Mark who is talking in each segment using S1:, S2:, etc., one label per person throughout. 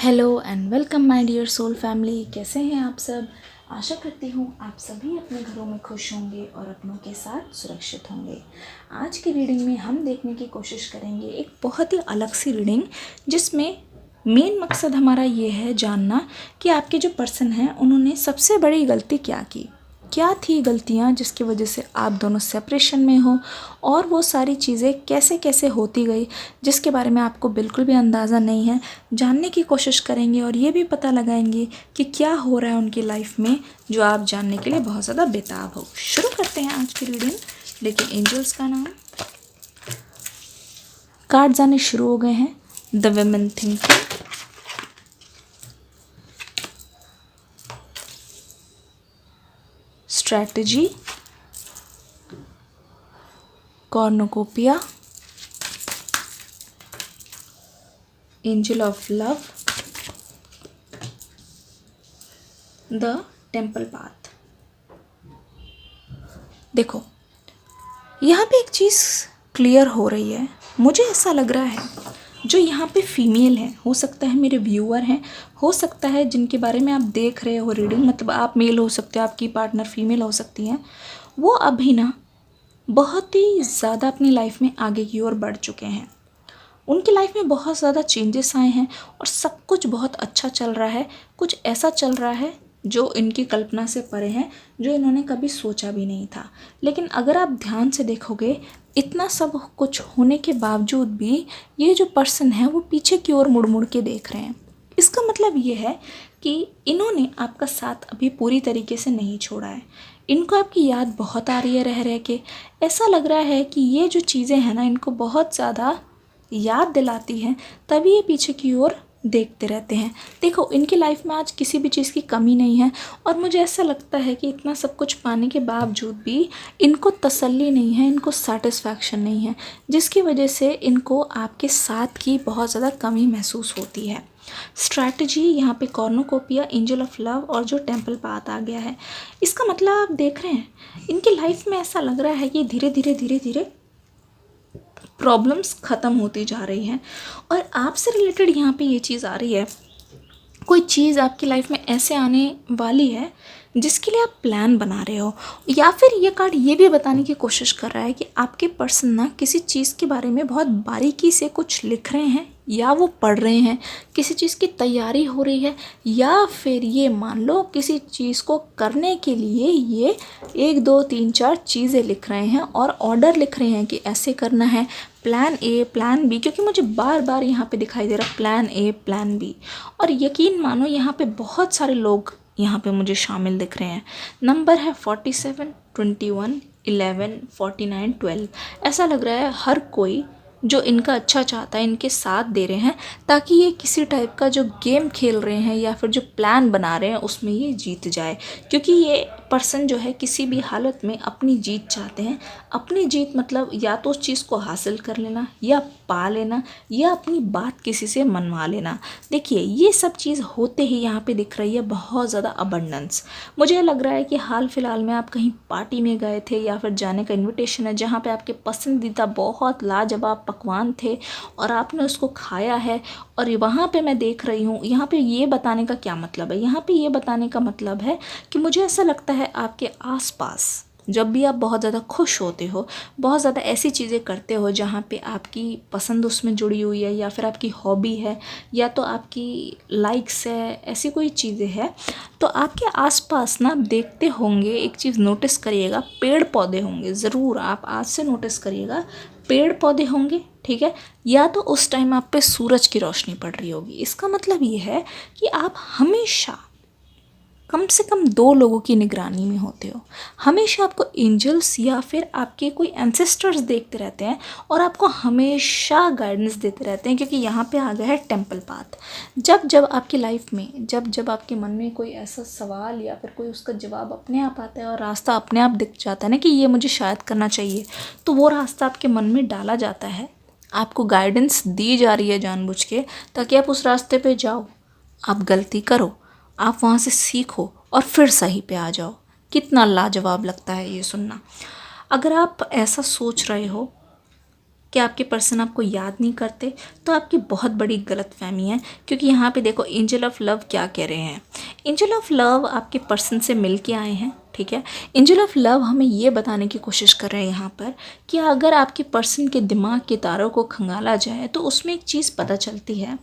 S1: Hello and welcome my dear soul family. कैसे हैं आप सब। आशा करती हूँ आप सभी अपने घरों में खुश होंगे और अपनों के साथ सुरक्षित होंगे। आज की रीडिंग में हम देखने की कोशिश करेंगे एक बहुत ही अलग सी रीडिंग, जिसमें मेन मकसद हमारा ये है जानना कि आपके जो पर्सन हैं उन्होंने सबसे बड़ी गलती क्या थी गलतियाँ जिसकी वजह से आप दोनों सेपरेशन में हो, और वो सारी चीज़ें कैसे कैसे होती गई जिसके बारे में आपको बिल्कुल भी अंदाज़ा नहीं है। जानने की कोशिश करेंगे और ये भी पता लगाएंगे कि क्या हो रहा है उनकी लाइफ में जो आप जानने के लिए बहुत ज़्यादा बेताब हो। शुरू करते हैं आज की रीडिंग। लेकिन एंजल्स का नाम, कार्ड्स आने शुरू हो गए हैं। The women thinking, strategy, cornucopia, angel of love, the temple path. देखो, यहाँ पे एक चीज़ क्लियर हो रही है। मुझे ऐसा लग रहा है जो यहाँ पे फीमेल है, हो सकता है मेरे व्यूअर हैं, हो सकता है जिनके बारे में आप देख रहे हो रीडिंग, मतलब आप मेल हो सकते हो, आपकी पार्टनर फीमेल हो सकती हैं। वो अभी ना बहुत ही ज़्यादा अपनी लाइफ में आगे की ओर बढ़ चुके हैं। उनकी लाइफ में बहुत ज़्यादा चेंजेस आए हैं और सब कुछ बहुत अच्छा चल रहा है। कुछ ऐसा चल रहा है जो इनकी कल्पना से परे है, जो इन्होंने कभी सोचा भी नहीं था। लेकिन अगर आप ध्यान से देखोगे, इतना सब कुछ होने के बावजूद भी ये जो पर्सन है वो पीछे की ओर मुड़ मुड़ के देख रहे हैं। इसका मतलब ये है कि इन्होंने आपका साथ अभी पूरी तरीके से नहीं छोड़ा है। इनको आपकी याद बहुत आ रही है रह रह के। ऐसा लग रहा है कि ये जो चीज़ें हैं ना, इनको बहुत ज़्यादा याद दिलाती हैं, तभी ये पीछे की ओर देखते रहते हैं। देखो, इनकी लाइफ में आज किसी भी चीज़ की कमी नहीं है, और मुझे ऐसा लगता है कि इतना सब कुछ पाने के बावजूद भी इनको तसल्ली नहीं है, इनको सेटिस्फैक्शन नहीं है, जिसकी वजह से इनको आपके साथ की बहुत ज़्यादा कमी महसूस होती है। स्ट्रैटेजी यहाँ पे कॉर्नुकोपिया, एंजल ऑफ लव और जो टेम्पल पाथ आ गया है, इसका मतलब आप देख रहे हैं इनकी लाइफ में ऐसा लग रहा है कि धीरे धीरे प्रॉब्लम्स ख़त्म होती जा रही हैं। और आपसे रिलेटेड यहाँ पे ये चीज़ आ रही है, कोई चीज़ आपकी लाइफ में ऐसे आने वाली है जिसके लिए आप प्लान बना रहे हो, या फिर ये कार्ड ये भी बताने की कोशिश कर रहा है कि आपके पर्सन ना किसी चीज़ के बारे में बहुत बारीकी से कुछ लिख रहे हैं, या वो पढ़ रहे हैं, किसी चीज़ की तैयारी हो रही है, या फिर ये मान लो किसी चीज़ को करने के लिए ये 1 2 3 4 चीज़ें लिख रहे हैं और ऑर्डर लिख रहे हैं कि ऐसे करना है, प्लान ए प्लान बी, क्योंकि मुझे बार बार यहाँ पे दिखाई दे रहा प्लान ए प्लान बी। और यकीन मानो यहाँ पे बहुत सारे लोग यहाँ पे मुझे शामिल दिख रहे हैं। नंबर है 47, 21, 11, 49, 12। ऐसा लग रहा है हर कोई जो इनका अच्छा चाहता है इनके साथ दे रहे हैं, ताकि ये किसी टाइप का जो गेम खेल रहे हैं या फिर जो प्लान बना रहे हैं उसमें ये जीत जाए। क्योंकि ये पर्सन जो है किसी भी हालत में अपनी जीत चाहते हैं। अपनी जीत मतलब या तो उस चीज़ को हासिल कर लेना, या पा लेना, या अपनी बात किसी से मनवा लेना। देखिए, ये सब चीज़ होते ही यहाँ पे दिख रही है बहुत ज़्यादा अबंडेंस। मुझे लग रहा है कि हाल फिलहाल में आप कहीं पार्टी में गए थे, या फिर जाने का इन्विटेशन है जहाँ पे आपके पसंदीदा बहुत लाजवाब पकवान थे और आपने उसको खाया है। और वहाँ पे मैं देख रही हूँ, यहाँ पे ये बताने का क्या मतलब है, यहाँ पे ये बताने का मतलब है कि मुझे ऐसा लगता है आपके आसपास जब भी आप बहुत ज़्यादा खुश होते हो, बहुत ज़्यादा ऐसी चीज़ें करते हो जहाँ पे आपकी पसंद उसमें जुड़ी हुई है, या फिर आपकी हॉबी है, या तो आपकी लाइक्स है, ऐसी कोई चीज़ें हैं, तो आपके आसपास ना देखते होंगे, एक चीज़ नोटिस करिएगा, पेड़ पौधे होंगे। ज़रूर आप आज से नोटिस करिएगा, पेड़ पौधे होंगे, ठीक है। या तो उस टाइम आप पे सूरज की रोशनी पड़ रही होगी। इसका मतलब ये है कि आप हमेशा कम से कम 2 लोगों की निगरानी में होते हो। हमेशा आपको एंजल्स या फिर आपके कोई एंसेस्टर्स देखते रहते हैं और आपको हमेशा गाइडेंस देते रहते हैं, क्योंकि यहाँ पे आ गया है टेम्पल पाथ। जब जब आपकी लाइफ में जब जब आपके मन में कोई ऐसा सवाल या फिर कोई उसका जवाब अपने आप आता है और रास्ता अपने आप दिख जाता है ना कि ये मुझे शायद करना चाहिए, तो वो रास्ता आपके मन में डाला जाता है, आपको गाइडेंस दी जा रही है जानबूझ के, ताकि आप उस रास्ते पे जाओ, आप गलती करो, आप वहाँ से सीखो और फिर सही पे आ जाओ। कितना लाजवाब लगता है ये सुनना। अगर आप ऐसा सोच रहे हो कि आपके पर्सन आपको याद नहीं करते, तो आपकी बहुत बड़ी गलतफहमी है। क्योंकि यहाँ पे देखो एंजल ऑफ लव क्या कह रहे हैं। एंजल ऑफ लव आपके पर्सन से मिल के आए हैं, ठीक है। एंजल ऑफ लव हमें ये बताने की कोशिश कर रहे हैं यहाँ पर कि अगर आपके पर्सन के दिमाग के तारों को खंगाला जाए तो उसमें एक चीज़ पता चलती है,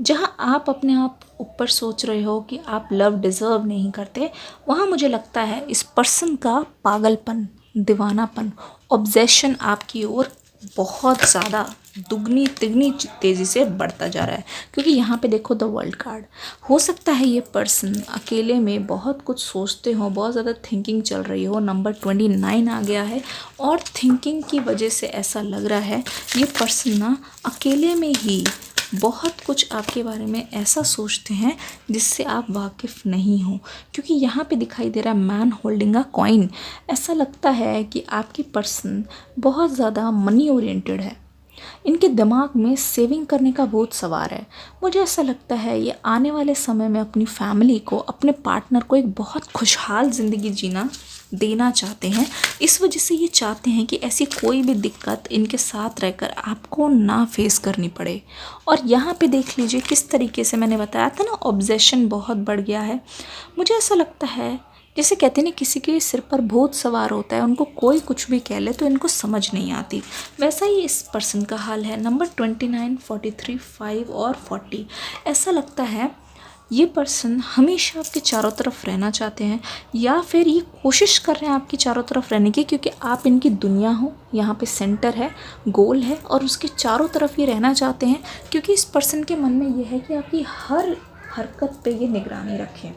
S1: जहाँ आप अपने आप ऊपर सोच रहे हो कि आप लव डिज़र्व नहीं करते, वहाँ मुझे लगता है इस पर्सन का पागलपन, दीवानापन, ऑब्सेशन आपकी ओर बहुत ज़्यादा दुगनी तिगनी तेज़ी से बढ़ता जा रहा है। क्योंकि यहाँ पे देखो द वर्ल्ड कार्ड, हो सकता है ये पर्सन अकेले में बहुत कुछ सोचते हो, बहुत ज़्यादा थिंकिंग चल रही हो। नंबर 29 आ गया है और थिंकिंग की वजह से ऐसा लग रहा है ये पर्सन ना अकेले में ही बहुत कुछ आपके बारे में ऐसा सोचते हैं जिससे आप वाकिफ़ नहीं हो। क्योंकि यहाँ पे दिखाई दे रहा है मैन होल्डिंग अ कॉइन। ऐसा लगता है कि आपकी पर्सन बहुत ज़्यादा मनी ओरिएंटेड है, इनके दिमाग में सेविंग करने का बहुत सवार है। मुझे ऐसा लगता है ये आने वाले समय में अपनी फैमिली को, अपने पार्टनर को एक बहुत खुशहाल ज़िंदगी जीना देना चाहते हैं। इस वजह से ये चाहते हैं कि ऐसी कोई भी दिक्कत इनके साथ रहकर आपको ना फेस करनी पड़े। और यहाँ पे देख लीजिए किस तरीके से मैंने बताया था ना, ऑब्सेशन बहुत बढ़ गया है। मुझे ऐसा लगता है जैसे कहते हैं ना किसी के सिर पर भूत सवार होता है, उनको कोई कुछ भी कह ले तो इनको समझ नहीं आती, वैसा ही इस पर्सन का हाल है। नंबर 29, 43, 5 और 40, ऐसा लगता है ये पर्सन हमेशा आपके चारों तरफ रहना चाहते हैं, या फिर ये कोशिश कर रहे हैं आपकी चारों तरफ रहने की, क्योंकि आप इनकी दुनिया हो, यहाँ पे सेंटर है, गोल है, और उसके चारों तरफ ये रहना चाहते हैं। क्योंकि इस पर्सन के मन में ये है कि आपकी हर हरकत पे ये निगरानी रखें,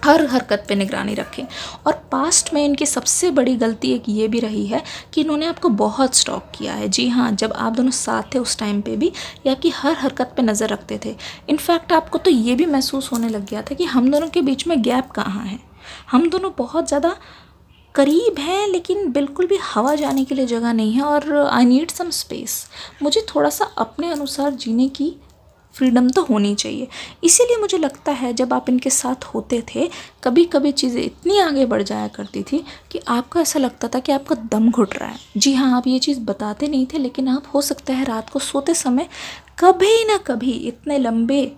S1: हर हरकत पे निगरानी रखें। और पास्ट में इनकी सबसे बड़ी गलती एक ये भी रही है कि इन्होंने आपको बहुत स्टॉक किया है। जी हाँ, जब आप दोनों साथ थे उस टाइम पे भी ये आपकी हर हरकत पे नज़र रखते थे। इनफैक्ट आपको तो ये भी महसूस होने लग गया था कि हम दोनों के बीच में गैप कहाँ है, हम दोनों बहुत ज़्यादा करीब हैं लेकिन बिल्कुल भी हवा जाने के लिए जगह नहीं है, और आई नीड सम स्पेस। मुझे थोड़ा सा अपने अनुसार जीने की फ्रीडम तो होनी चाहिए। इसीलिए मुझे लगता है जब आप इनके साथ होते थे कभी कभी चीज़ें इतनी आगे बढ़ जाया करती थी कि आपको ऐसा लगता था कि आपका दम घुट रहा है। जी हाँ, आप ये चीज़ बताते नहीं थे, लेकिन आप हो सकता है रात को सोते समय कभी ना कभी इतने लंबे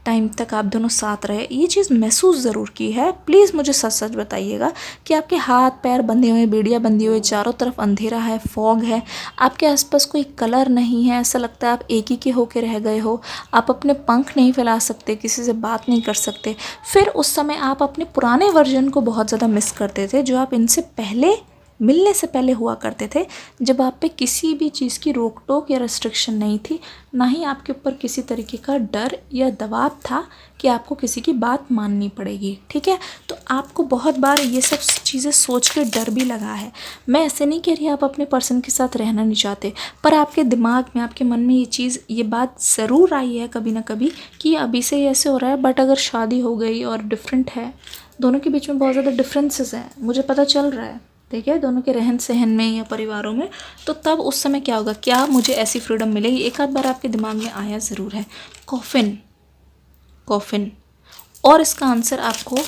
S1: टाइम तक आप दोनों साथ रहे, ये चीज़ महसूस ज़रूर की है। प्लीज़ मुझे सच सच बताइएगा कि आपके हाथ पैर बंधे हुए, बेड़ियाँ बंधी हुई, चारों तरफ अंधेरा है, फॉग है, आपके आसपास कोई कलर नहीं है, ऐसा लगता है आप एक ही के होके रह गए हो, आप अपने पंख नहीं फैला सकते, किसी से बात नहीं कर सकते। फिर उस समय आप अपने पुराने वर्जन को बहुत ज़्यादा मिस करते थे, जो आप इनसे पहले मिलने से पहले हुआ करते थे, जब आप पे किसी भी चीज़ की रोक टोक या रेस्ट्रिक्शन नहीं थी, ना ही आपके ऊपर किसी तरीके का डर या दबाव था कि आपको किसी की बात माननी पड़ेगी। ठीक है, तो आपको बहुत बार ये सब चीज़ें सोच के डर भी लगा है। मैं ऐसे नहीं कह रही आप अपने पर्सन के साथ रहना नहीं चाहते, पर आपके दिमाग में, आपके मन में ये बात ज़रूर आई है कभी ना कभी कि अभी से ही ऐसे हो रहा है, बट अगर शादी हो गई और डिफरेंट है, दोनों के बीच में बहुत ज़्यादा डिफरेंसेस हैं, मुझे पता चल रहा है, ठीक है, दोनों के रहन सहन में या परिवारों में, तो तब उस समय क्या होगा, क्या मुझे ऐसी फ्रीडम मिलेगी? एक आध बार आपके दिमाग में आया ज़रूर है कॉफिन, कॉफिन। और इसका आंसर आपको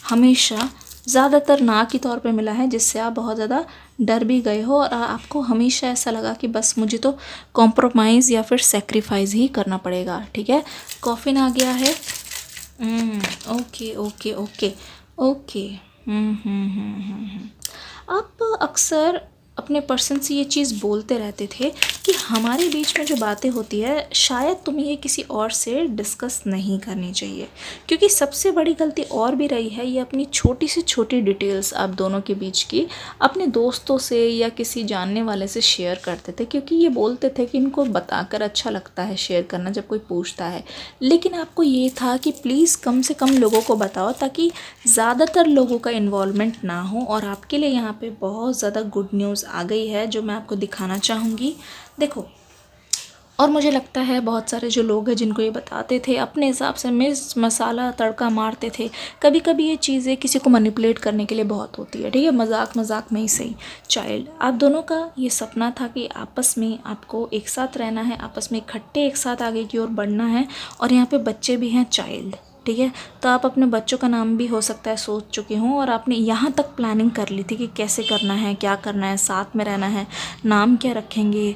S1: हमेशा ज़्यादातर ना के तौर पे मिला है, जिससे आप बहुत ज़्यादा डर भी गए हो और आपको हमेशा ऐसा लगा कि बस मुझे तो कॉम्प्रोमाइज़ या फिर सेक्रीफाइस ही करना पड़ेगा। ठीक है, कॉफिन आ गया है। Okay okay okay okay. आप अक्सर अपने पर्सन से ये चीज़ बोलते रहते थे कि हमारे बीच में जो बातें होती है शायद तुम्हें ये किसी और से डिस्कस नहीं करनी चाहिए, क्योंकि सबसे बड़ी गलती और भी रही है, ये अपनी छोटी से छोटी डिटेल्स आप दोनों के बीच की अपने दोस्तों से या किसी जानने वाले से शेयर करते थे, क्योंकि ये बोलते थे कि इनको बताकर अच्छा लगता है शेयर करना जब कोई पूछता है। लेकिन आपको ये था कि प्लीज़ कम से कम लोगों को बताओ ताकि ज़्यादातर लोगों का इन्वॉल्वमेंट ना हो। और आपके लिए यहाँ पे बहुत ज़्यादा गुड न्यूज़ आ गई है जो मैं आपको दिखाना चाहूँगी। देखो, और मुझे लगता है बहुत सारे जो लोग हैं जिनको ये बताते थे अपने हिसाब से मिर्च मसाला तड़का मारते थे। कभी कभी ये चीज़ें किसी को मैनिपुलेट करने के लिए बहुत होती है, ठीक है, मजाक मजाक में ही सही। चाइल्ड, आप दोनों का ये सपना था कि आपस में आपको एक साथ रहना है, आपस में इकट्ठे एक साथ आगे की ओर बढ़ना है, और यहाँ पे बच्चे भी हैं, चाइल्ड, ठीक है। तो आप अपने बच्चों का नाम भी हो सकता है सोच चुके हों, और आपने यहाँ तक प्लानिंग कर ली थी कि कैसे करना है, क्या करना है, साथ में रहना है, नाम क्या रखेंगे,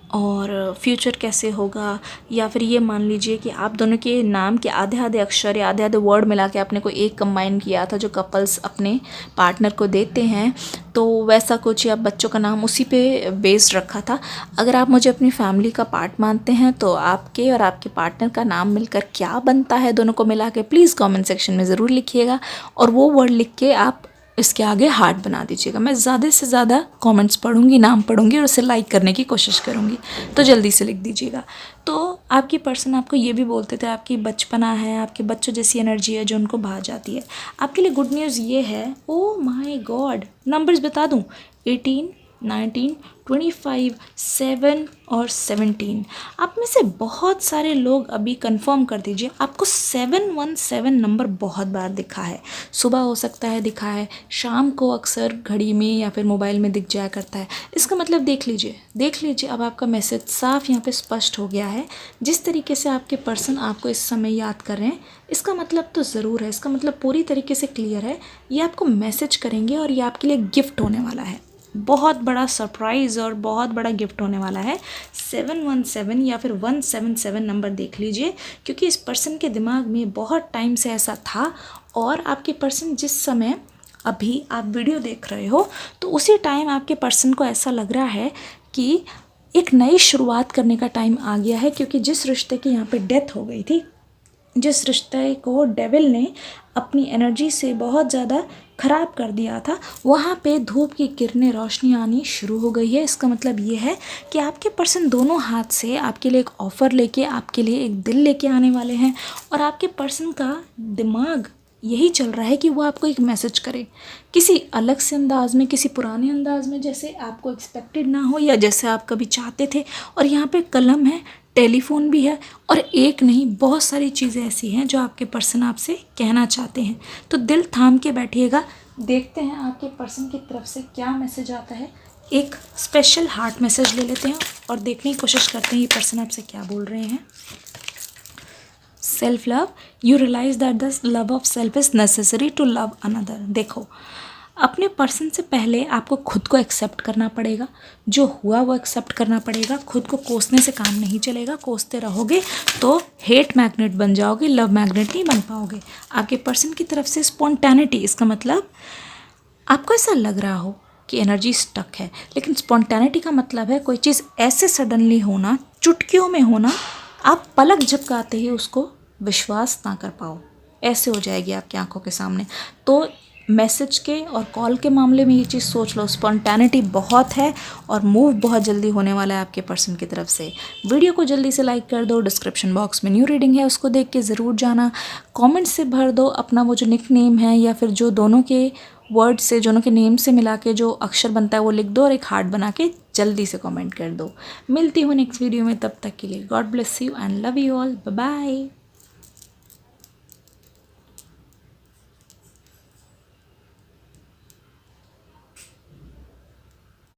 S1: और फ्यूचर कैसे होगा, या फिर ये मान लीजिए कि आप दोनों के नाम के आधे आधे अक्षर या आधे आधे वर्ड मिला के आपने कोई एक कंबाइन किया था जो कपल्स अपने पार्टनर को देते हैं, तो वैसा कुछ, या बच्चों का नाम उसी पे बेस्ड रखा था। अगर आप मुझे अपनी फैमिली का पार्ट मानते हैं तो आपके और आपके पार्टनर का नाम मिलकर क्या बनता है दोनों को मिला के, प्लीज़ कमेंट सेक्शन में ज़रूर लिखिएगा, और वो वर्ड लिख के आप इसके आगे हार्ट बना दीजिएगा। मैं ज़्यादा से ज़्यादा कमेंट्स पढ़ूंगी, नाम पढ़ूंगी और उसे लाइक करने की कोशिश करूंगी, तो जल्दी से लिख दीजिएगा। तो आपकी पर्सन आपको ये भी बोलते थे आपकी बचपना है, आपके बच्चों जैसी एनर्जी है जो उनको भा जाती है। आपके लिए गुड न्यूज़ ये है, ओ माय गॉड, नंबर्स बता दूं, 18, 19, 25, 7 और 17। आप में से बहुत सारे लोग अभी कंफर्म कर दीजिए, आपको 717 नंबर बहुत बार दिखा है। सुबह हो सकता है दिखा है, शाम को अक्सर घड़ी में या फिर मोबाइल में दिख जाया करता है। इसका मतलब देख लीजिए अब आपका मैसेज साफ यहाँ पे स्पष्ट हो गया है। जिस तरीके से आपके पर्सन आपको इस समय याद कर रहे हैं, इसका मतलब तो ज़रूर है, इसका मतलब पूरी तरीके से क्लियर है। ये आपको मैसेज करेंगे और ये आपके लिए गिफ्ट होने वाला है, बहुत बड़ा सरप्राइज़ और बहुत बड़ा गिफ्ट होने वाला है। 717 या फिर 177 नंबर देख लीजिए, क्योंकि इस पर्सन के दिमाग में बहुत टाइम से ऐसा था, और आपके पर्सन जिस समय अभी आप वीडियो देख रहे हो तो उसी टाइम आपके पर्सन को ऐसा लग रहा है कि एक नई शुरुआत करने का टाइम आ गया है। क्योंकि जिस रिश्ते की यहाँ पे डेथ हो गई थी, जिस रिश्ते को डेविल ने अपनी एनर्जी से बहुत ज़्यादा ख़राब कर दिया था, वहाँ पे धूप की किरणें, रोशनी आनी शुरू हो गई है। इसका मतलब ये है कि आपके पर्सन दोनों हाथ से आपके लिए एक ऑफ़र लेके, आपके लिए एक दिल लेके आने वाले हैं, और आपके पर्सन का दिमाग यही चल रहा है कि वो आपको एक मैसेज करे किसी अलग से अंदाज में, किसी पुराने अंदाज में, जैसे आपको एक्सपेक्टेड ना हो या जैसे आप कभी चाहते थे। और यहाँ पे कलम है, टेलीफोन भी है, और एक नहीं बहुत सारी चीज़ें ऐसी हैं जो आपके पर्सन आपसे कहना चाहते हैं। तो दिल थाम के बैठिएगा, देखते हैं आपके पर्सन की तरफ से क्या मैसेज आता है। एक स्पेशल हार्ट मैसेज ले लेते हैं और देखने की कोशिश करते हैं ये पर्सन आपसे क्या बोल रहे हैं। Self love, you realise that the love of self is necessary to love another. देखो, अपने पर्सन से पहले आपको खुद को एक्सेप्ट करना पड़ेगा, जो हुआ वो एक्सेप्ट करना पड़ेगा। खुद को कोसने से काम नहीं चलेगा, कोसते रहोगे तो हेट मैग्नेट बन जाओगे, लव मैग्नेट नहीं बन पाओगे। आपके पर्सन की तरफ से स्पॉन्टेनिटी, इसका मतलब आपको ऐसा लग रहा हो कि एनर्जी स्टक है, लेकिन स्पॉन्टेनिटी का मतलब है कोई चीज़ ऐसे सडनली होना, चुटकियों में होना, आप पलक झपकाते ही उसको विश्वास ना कर पाओ, ऐसे हो जाएगी आपकी आंखों के सामने। तो मैसेज के और कॉल के मामले में ये चीज़ सोच लो, स्पॉन्टेनिटी बहुत है और मूव बहुत जल्दी होने वाला है आपके पर्सन की तरफ से। वीडियो को जल्दी से लाइक कर दो, डिस्क्रिप्शन बॉक्स में न्यू रीडिंग है उसको देख के ज़रूर जाना, कमेंट से भर दो अपना वो जो निक नेम है या फिर जो दोनों के वर्ड से, दोनों के नेम से मिला के जो अक्षर बनता है वो लिख दो और एक हार्ट बना के जल्दी से कमेंट कर दो। मिलती हूँ नेक्स्ट वीडियो में, तब तक के लिए God bless you and love you all, bye bye.